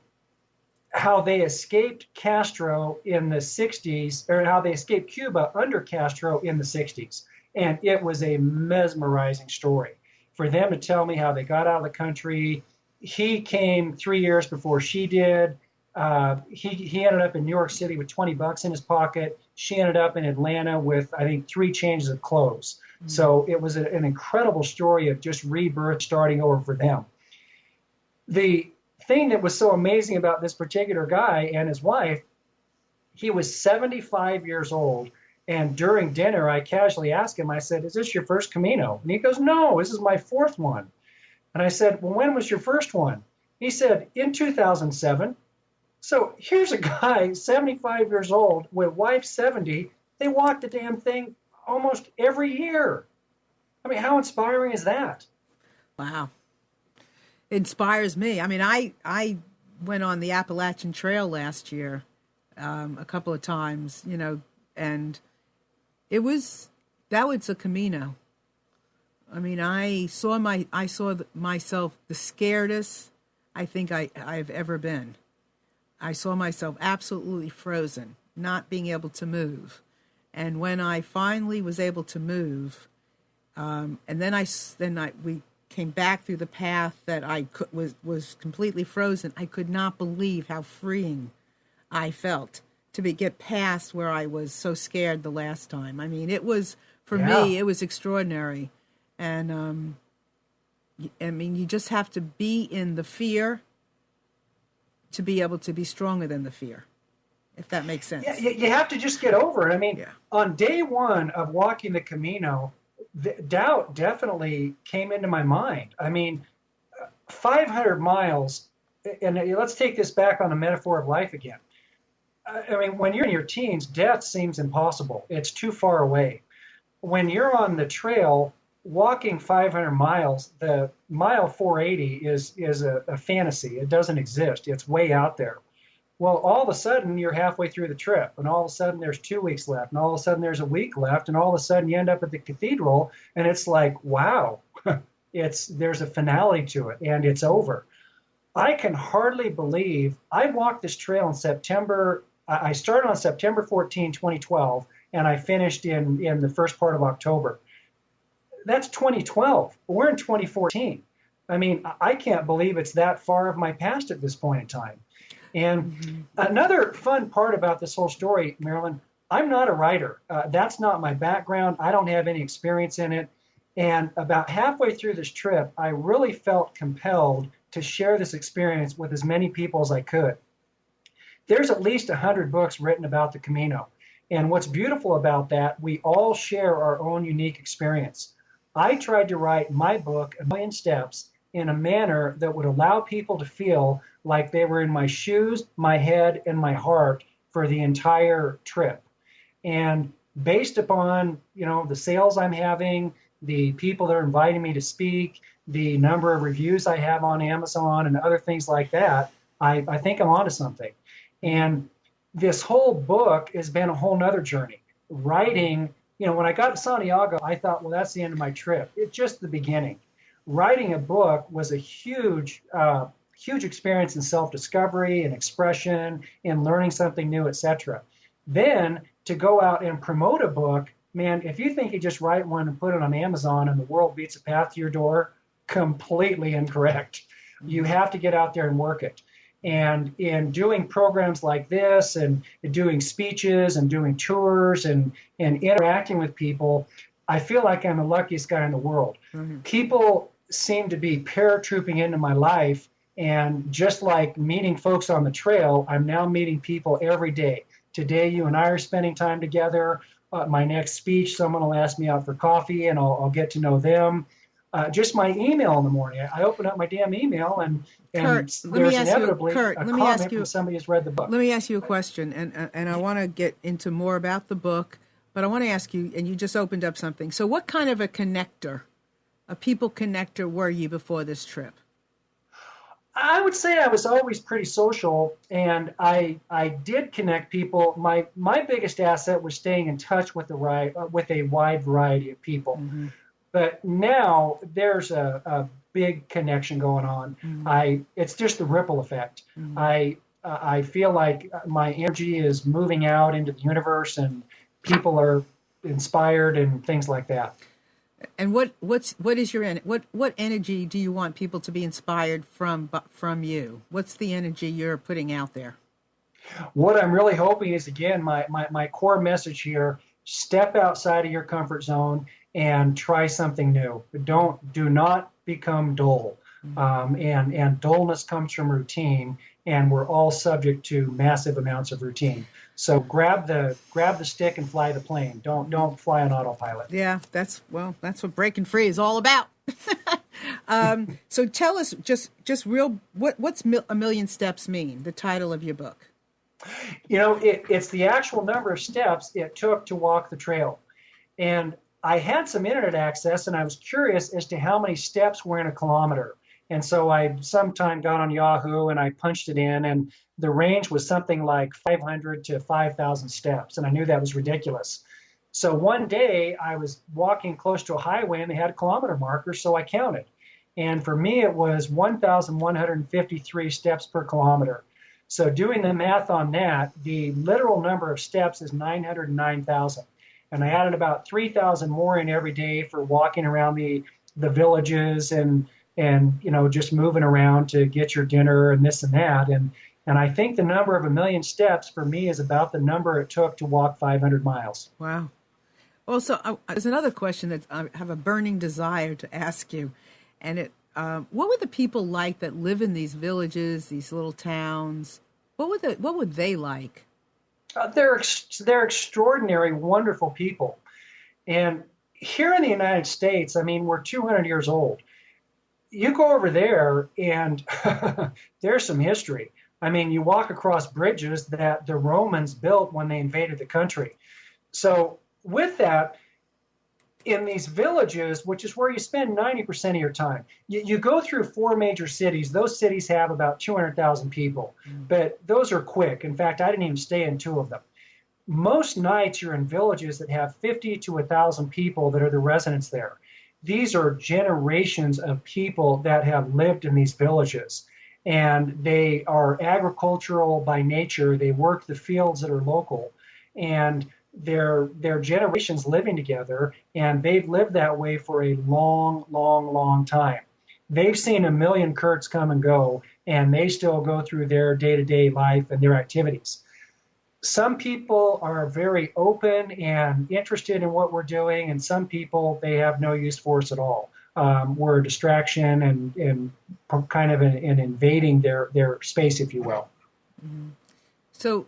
how they escaped Castro in the 60s, or how they escaped Cuba under Castro in the 60s. And it was a mesmerizing story for them to tell me how they got out of the country. He came 3 years before she did. He ended up in New York City with $20 in his pocket. She ended up in Atlanta with, I think, 3 changes of clothes. Mm-hmm. So it was an incredible story of just rebirth, starting over for them. The thing that was so amazing about this particular guy and his wife, he was 75 years old. And during dinner, I casually asked him, I said, "Is this your first Camino?" And he goes, "No, this is my 4th one." And I said, "Well, when was your first one?" He said, "In 2007. So here's a guy, 75 years old, with wife 70. They walk the damn thing almost every year. I mean, how inspiring is that? Wow. It inspires me. I mean, I went on the Appalachian Trail last year a couple of times, you know, and that was a Camino. I mean, I saw myself the scaredest I think I've ever been. I saw myself absolutely frozen, not being able to move. And when I finally was able to move, and then we came back through the path that was completely frozen. I could not believe how freeing I felt to get past where I was so scared the last time. I mean, it was, for me, it was extraordinary. And, I mean, you just have to be in the fear to be able to be stronger than the fear, if that makes sense. Yeah, you have to just get over it. I mean, on day one of walking the Camino, doubt definitely came into my mind. I mean, 500 miles, and let's take this back on the metaphor of life again. I mean, when you're in your teens, death seems impossible. It's too far away. When you're on the trail, walking 500 miles, the mile 480 is a fantasy. It doesn't exist. It's way out there. Well, all of a sudden, you're halfway through the trip, and all of a sudden there's 2 weeks left, and all of a sudden there's a week left, and all of a sudden you end up at the cathedral, and it's like, wow, there's a finale to it, and it's over. I can hardly believe I walked this trail in September. I started on September 14, 2012, and I finished in the first part of October. That's 2012. We're in 2014. I mean, I can't believe it's that far of my past at this point in time. And another fun part about this whole story, Marilyn, I'm not a writer. That's not my background. I don't have any experience in it. And about halfway through this trip, I really felt compelled to share this experience with as many people as I could. There's at least 100 books written about the Camino. And what's beautiful about that, we all share our own unique experience. I tried to write my book, A Million Steps, in a manner that would allow people to feel like they were in my shoes, my head, and my heart for the entire trip. And based upon, you know, the sales I'm having, the people that are inviting me to speak, the number of reviews I have on Amazon and other things like that, I think I'm onto something. And this whole book has been a whole nother journey. Writing, you know, when I got to Santiago, I thought, well, that's the end of my trip. It's just the beginning. Writing a book was a huge experience in self-discovery and expression and learning something new, etc. Then to go out and promote a book, man, if you think you just write one and put it on Amazon and the world beats a path to your door, completely incorrect. You have to get out there and work it. And in doing programs like this and doing speeches and doing tours and interacting with people, I feel like I'm the luckiest guy in the world. Mm-hmm. People seem to be paratrooping into my life. And just like meeting folks on the trail, I'm now meeting people every day. Today, you and I are spending time together. My next speech, someone will ask me out for coffee and I'll get to know them. Just my email in the morning. I open up my damn email and Kurt, there's inevitably a comment from somebody who's read the book. Let me ask you a question, and I want to get into more about the book, but I want to ask you, and you just opened up something. So what kind of a people connector were you before this trip? I would say I was always pretty social, and I did connect people. My biggest asset was staying in touch with a wide variety of people. Mm-hmm. But now there's a big connection going on. Mm-hmm. It's just the ripple effect. Mm-hmm. I feel like my energy is moving out into the universe, and people are inspired and things like that. And what is your what energy do you want people to be inspired from you? What's the energy you're putting out there? What I'm really hoping is, again, my core message here: step outside of your comfort zone and try something new. Do not become dull. And dullness comes from routine, and we're all subject to massive amounts of routine. So grab the stick and fly the plane. Don't fly on autopilot. Yeah, that's what breaking free is all about. So tell us just real what's a million steps mean? The title of your book. It's the actual number of steps it took to walk the trail, and I had some internet access, and I was curious as to how many steps were in a kilometer. And so I sometime got on Yahoo and I punched it in, and the range was something like 500 to 5,000 steps. And I knew that was ridiculous. So one day I was walking close to a highway and they had a kilometer marker, so I counted. And for me, it was 1,153 steps per kilometer. So doing the math on that, the literal number of steps is 909,000. And I added about 3,000 more in every day for walking around the villages and just moving around to get your dinner and this and that. And I think the number of 1,000,000 steps for me is about the number it took to walk 500 miles. Wow. Also, there's another question that I have a burning desire to ask you. And what were the people like that live in these villages, these little towns? What would they like? They're extraordinary, wonderful people. And here in the United States, I mean, we're 200 years old. You go over there and there's some history. I mean, you walk across bridges that the Romans built when they invaded the country. So with that, in these villages, which is where you spend 90% of your time, you go through 4 major cities. Those cities have about 200,000 people, but those are quick. In fact, I didn't even stay in 2 of them. Most nights you're in villages that have 50 to 1,000 people that are the residents there. These are generations of people that have lived in these villages, and they are agricultural by nature. They work the fields that are local, and they're generations living together, and they've lived that way for a long, long, long time. They've seen 1,000,000 Kurtz come and go, and they still go through their day-to-day life and their activities. Some people are very open and interested in what we're doing, and some people, they have no use for us at all. We're a distraction and kind of an invading their space, if you will. Mm-hmm. So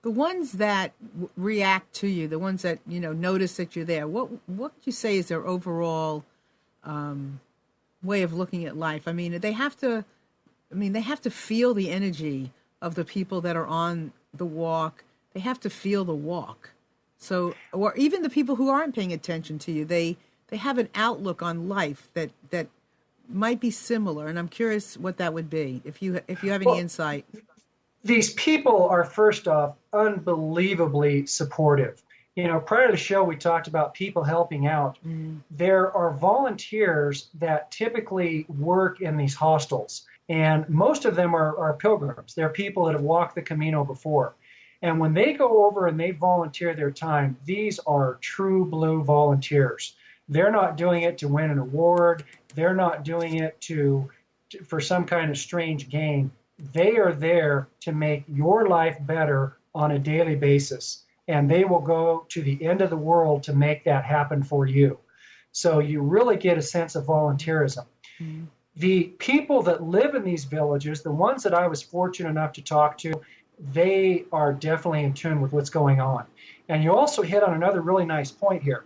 the ones that react to you, the ones that, notice that you're there, what would you say is their overall way of looking at life? I mean, they have to feel the energy of the people that are on the walk. They have to feel the walk. So, or even the people who aren't paying attention to you, they have an outlook on life that might be similar. And I'm curious what that would be, if you have any insight. These people are, first off, unbelievably supportive. Prior to the show, we talked about people helping out. There are volunteers that typically work in these hostels, and most of them are pilgrims. They're people that have walked the Camino before. And when they go over and they volunteer their time, these are true blue volunteers. They're not doing it to win an award. They're not doing it for some kind of strange gain. They are there to make your life better on a daily basis. And they will go to the end of the world to make that happen for you. So you really get a sense of volunteerism. Mm-hmm. The people that live in these villages, the ones that I was fortunate enough to talk to, they are definitely in tune with what's going on. And you also hit on another really nice point here.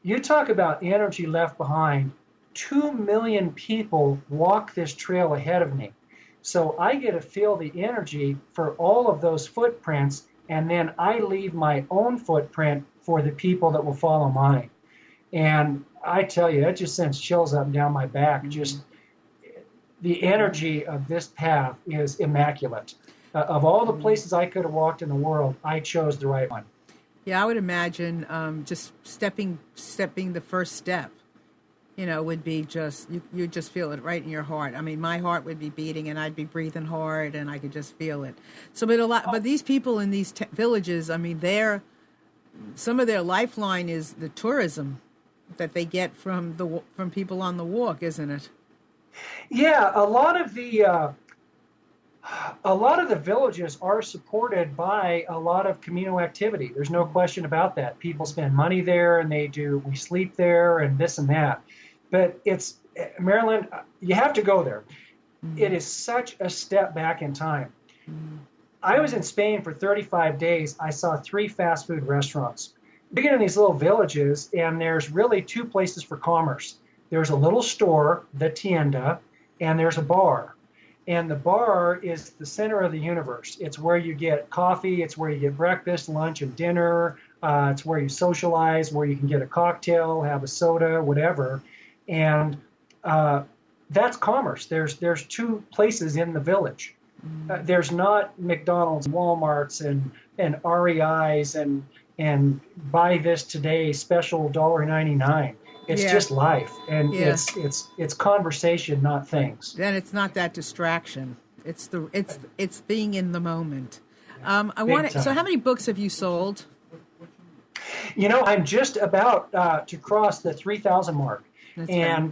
You talk about energy left behind. 2 million people walk this trail ahead of me. So I get to feel the energy for all of those footprints, and then I leave my own footprint for the people that will follow mine. And I tell you, that just sends chills up and down my back. Just the energy of this path is immaculate. Of all the places I could have walked in the world, I chose the right one. Yeah, I would imagine just stepping the first step, would be just, you just feel it right in your heart. I mean, my heart would be beating and I'd be breathing hard and I could just feel it. So, but these people in these villages, I mean, they're some of their lifeline is the tourism that they get from people on the walk, isn't it? Yeah, a lot of the villages are supported by a lot of Camino activity. There's no question about that. People spend money there, and we sleep there, and this and that. But it's Maryland. You have to go there. It is such a step back in time. I was in Spain for 35 days. I saw 3 fast food restaurants. You get in these little villages, and there's really 2 places for commerce. There's a little store, the tienda, and there's a bar. And the bar is the center of the universe. It's where you get coffee. It's where you get breakfast, lunch, and dinner. It's where you socialize, where you can get a cocktail, have a soda, whatever. And that's commerce. There's 2 places in the village. There's not McDonald's, Walmarts, and REIs, and buy this today special $1.99. It's just life, and it's conversation, not things. Then it's not that distraction. It's being in the moment. So how many books have you sold? I'm just about to cross the 3,000 mark.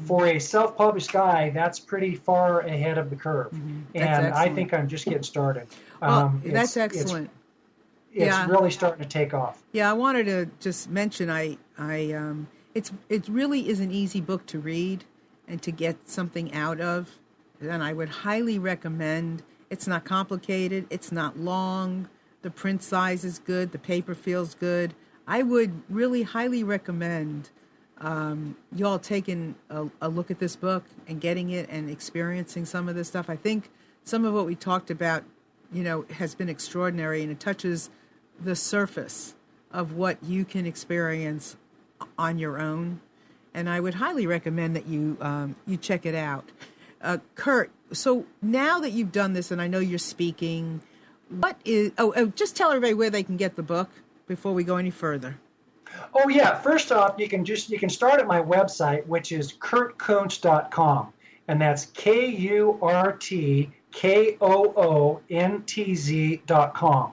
For a self-published guy, that's pretty far ahead of the curve. And I think I'm just getting started. Well, that's excellent. It's really starting to take off. Yeah, I wanted to just mention it really is an easy book to read and to get something out of. And I would highly recommend. It's not complicated. It's not long. The print size is good. The paper feels good. I would really highly recommend you all taking a look at this book and getting it and experiencing some of this stuff. I think some of what we talked about, has been extraordinary, and it touches the surface of what you can experience on your own. And I would highly recommend that you check it out. Kurt, so now that you've done this, and I know you're speaking, just tell everybody where they can get the book before we go any further. Oh yeah, first off, you can start at my website, which is kurtkoontz.com, and that's KURTKOONTZ.com.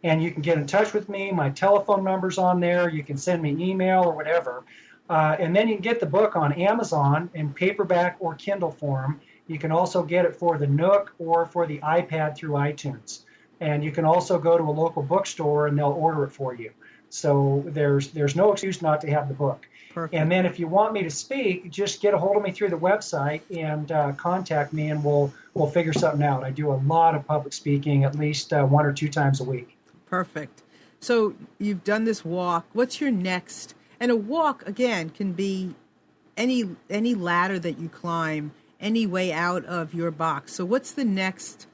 And you can get in touch with me. My telephone number's on there. You can send me email or whatever. And then you can get the book on Amazon in paperback or Kindle form. You can also get it for the Nook or for the iPad through iTunes. And you can also go to a local bookstore and they'll order it for you. So there's no excuse not to have the book. Perfect. And then if you want me to speak, just get a hold of me through the website and contact me, and we'll figure something out. I do a lot of public speaking, at least 1 or 2 times a week. Perfect. So you've done this walk. What's your next? And a walk, again, can be any ladder that you climb, any way out of your box. So what's the next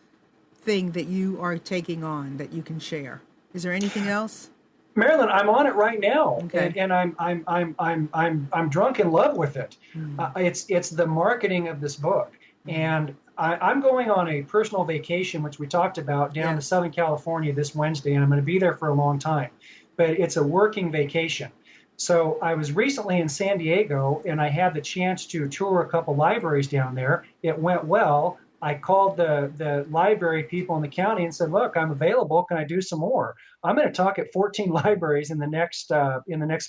thing that you are taking on that you can share? Is there anything else? Marilyn, I'm on it right now, okay. and I'm drunk in love with it. It's the marketing of this book, and I'm going on a personal vacation, which we talked about, down to Southern California this Wednesday, and I'm going to be there for a long time. But it's a working vacation. So I was recently in San Diego, and I had the chance to tour a couple libraries down there. It went well. I called the library people in the county and said, "Look, I'm available. Can I do some more?" I'm going to talk at 14 libraries in the next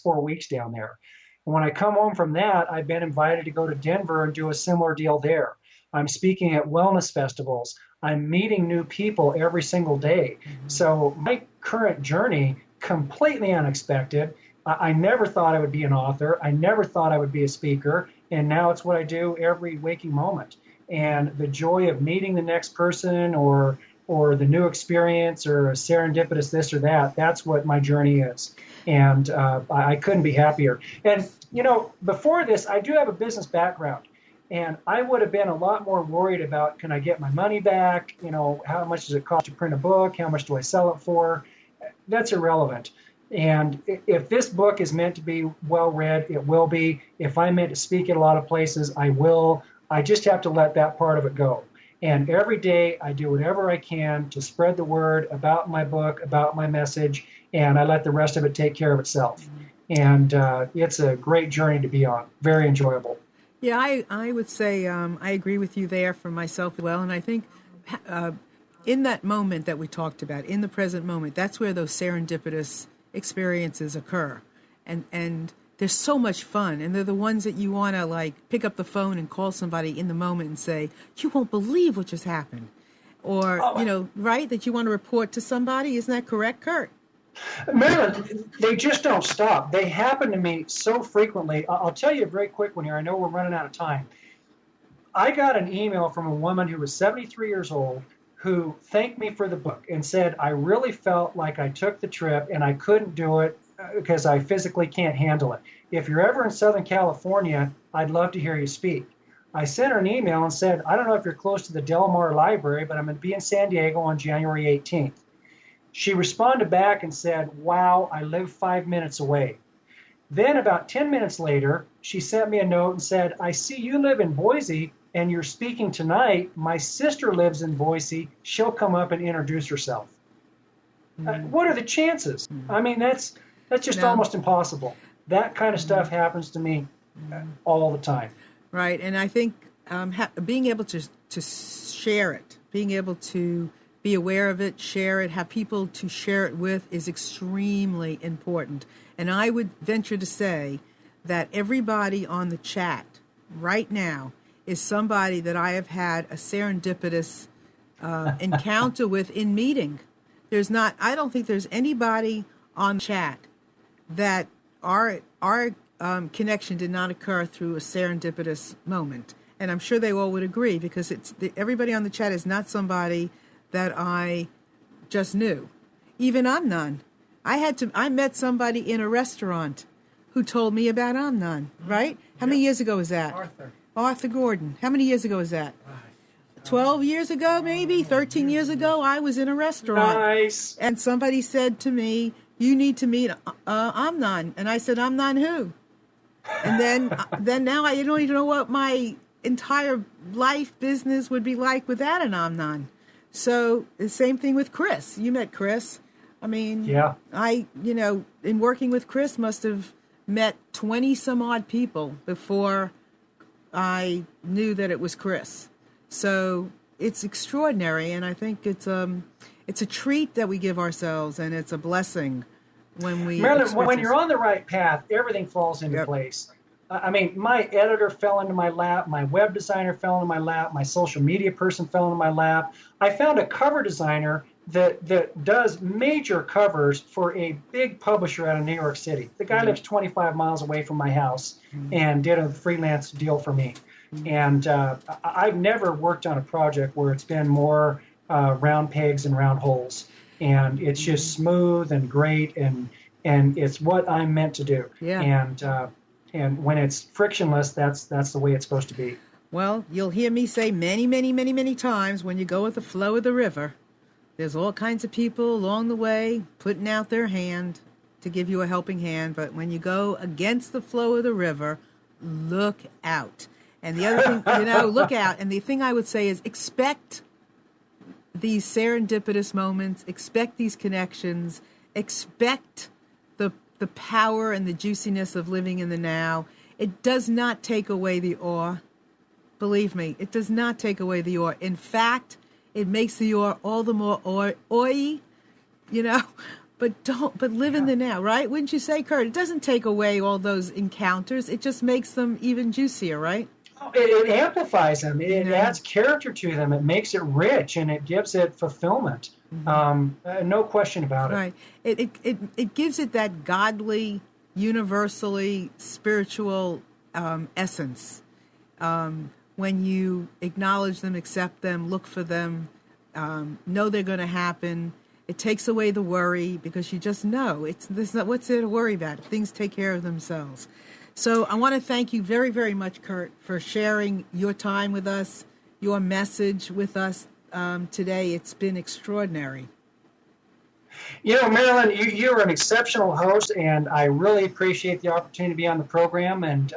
4 weeks down there. And when I come home from that, I've been invited to go to Denver and do a similar deal there. I'm speaking at wellness festivals. I'm meeting new people every single day. So my current journey, completely unexpected. I never thought I would be an author. I never thought I would be a speaker. And now it's what I do every waking moment. And the joy of meeting the next person or the new experience or a serendipitous this or that, that's what my journey is. And I couldn't be happier. And, before this, I do have a business background. And I would have been a lot more worried about, can I get my money back? How much does it cost to print a book? How much do I sell it for? That's irrelevant. And if this book is meant to be well read, it will be. If I'm meant to speak at a lot of places, I will. I just have to let that part of it go. And every day I do whatever I can to spread the word about my book, about my message, and I let the rest of it take care of itself. And it's a great journey to be on. Very enjoyable. Yeah, I would say I agree with you there for myself as well. And I think in that moment that we talked about, in the present moment, that's where those serendipitous experiences occur. And they're so much fun. And they're the ones that you want to, like, pick up the phone and call somebody in the moment and say, you won't believe what just happened. Or, right, that you want to report to somebody. Isn't that correct, Kurt? Marilyn, they just don't stop. They happen to me so frequently. I'll tell you a very quick one here. I know we're running out of time. I got an email from a woman who was 73 years old who thanked me for the book and said, I really felt like I took the trip and I couldn't do it because I physically can't handle it. If you're ever in Southern California, I'd love to hear you speak. I sent her an email and said, I don't know if you're close to the Del Mar Library, but I'm going to be in San Diego on January 18th. She responded back and said, wow, I live 5 minutes away. Then about 10 minutes later, she sent me a note and said, I see you live in Boise and you're speaking tonight. My sister lives in Boise. She'll come up and introduce herself. What are the chances? I mean, that's just almost impossible. That kind of stuff happens to me all the time. Right, and I think being able to share it, being able to be aware of it, share it, have people to share it with is extremely important. And I would venture to say that everybody on the chat right now is somebody that I have had a serendipitous encounter with in meeting. I don't think there's anybody on chat that our connection did not occur through a serendipitous moment. And I'm sure they all would agree, because everybody on the chat is not somebody that I just knew. Even Amnon. I met somebody in a restaurant who told me about Amnon, right? How many years ago was that? Arthur Gordon. How many years ago was that? 12 years ago, maybe? 13 years ago, I was in a restaurant. Nice. And somebody said to me, you need to meet Amnon. And I said, Amnon who? And then now I don't even know what my entire life business would be like without an Amnon. So the same thing with Chris. You met Chris. I mean, yeah. In working with Chris, must have met 20 some odd people before I knew that it was Chris. So it's extraordinary, and I think it's a treat that we give ourselves, and it's a blessing when we. Marilyn, when you're on the right path, everything falls into place. I mean, my editor fell into my lap, my web designer fell into my lap, my social media person fell into my lap. I found a cover designer that does major covers for a big publisher out of New York City. The guy lives 25 miles away from my house and did a freelance deal for me. And I've never worked on a project where it's been more round pegs and round holes. And it's just smooth and great, and it's what I'm meant to do. Yeah. And when it's frictionless, that's the way it's supposed to be. Well, you'll hear me say many, many, many, many times, when you go with the flow of the river, there's all kinds of people along the way putting out their hand to give you a helping hand. But when you go against the flow of the river, look out. And the other thing, look out. And the thing I would say is expect these serendipitous moments, expect these connections, expect the power and the juiciness of living in the now. It does not take away the awe. Believe me, it does not take away the awe. In fact, it makes the awe all the more oy, but live in the now, right? Wouldn't you say, Kurt? It doesn't take away all those encounters. It just makes them even juicier, right? It amplifies them. It adds character to them. It makes it rich, and it gives it fulfillment. No question about it. Right. It gives it that godly, universally spiritual essence. When you acknowledge them, accept them, look for them, know they're going to happen. It takes away the worry, because you just know what's there to worry about. Things take care of themselves. So I want to thank you very, very much, Kurt, for sharing your time with us, your message with us today. It's been extraordinary. Marilyn, you're an exceptional host, and I really appreciate the opportunity to be on the program. And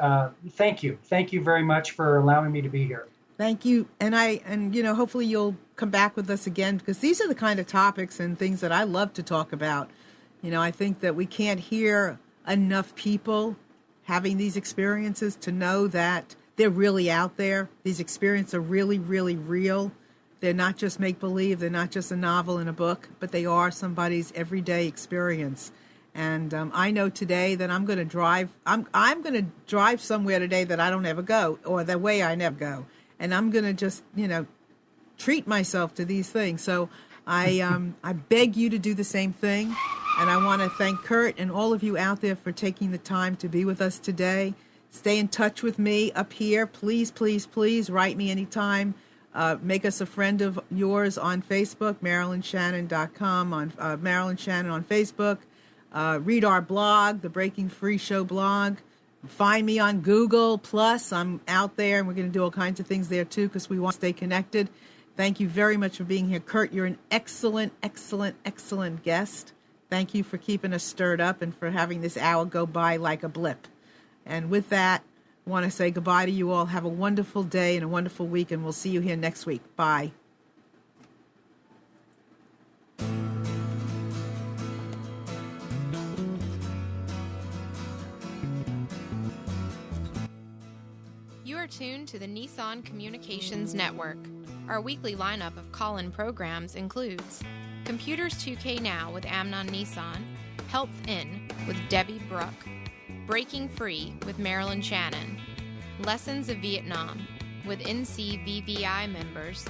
thank you. Thank you very much for allowing me to be here. Thank you. And hopefully you'll come back with us again, because these are the kind of topics and things that I love to talk about. I think that we can't hear enough people having these experiences to know that they're really out there. These experiences are really, really real. They're not just make-believe. They're not just a novel in a book, but they are somebody's everyday experience. And I know today that I'm going to drive. I'm going to drive somewhere today that I don't ever go, or the way I never go. And I'm going to just, treat myself to these things. So I beg you to do the same thing. And I want to thank Kurt and all of you out there for taking the time to be with us today. Stay in touch with me up here. Please, please, please write me anytime. Make us a friend of yours on Facebook, MarilynShannon.com, on Marilyn Shannon on Facebook. Read our blog, the Breaking Free Show blog. Find me on Google+. I'm out there, and we're going to do all kinds of things there, too, because we want to stay connected. Thank you very much for being here. Kurt, you're an excellent, excellent, excellent guest. Thank you for keeping us stirred up and for having this hour go by like a blip. And with that, I want to say goodbye to you all. Have a wonderful day and a wonderful week, and we'll see you here next week. Bye. You are tuned to the Nissan Communications Network. Our weekly lineup of call-in programs includes Computers 2K Now with Amnon Nissan, Health In with Debbie Bruck, Breaking Free with Marilyn Shannon, Lessons of Vietnam with NCVVI members,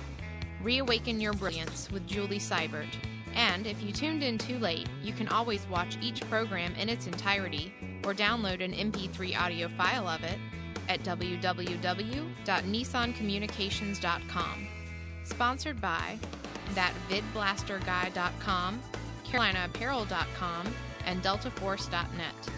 Reawaken Your Brilliance with Julie Seibert, and if you tuned in too late, you can always watch each program in its entirety or download an MP3 audio file of it at www.nissancommunications.com. Sponsored by ThatVidBlasterGuy.com, CarolinaApparel.com, and DeltaForce.net.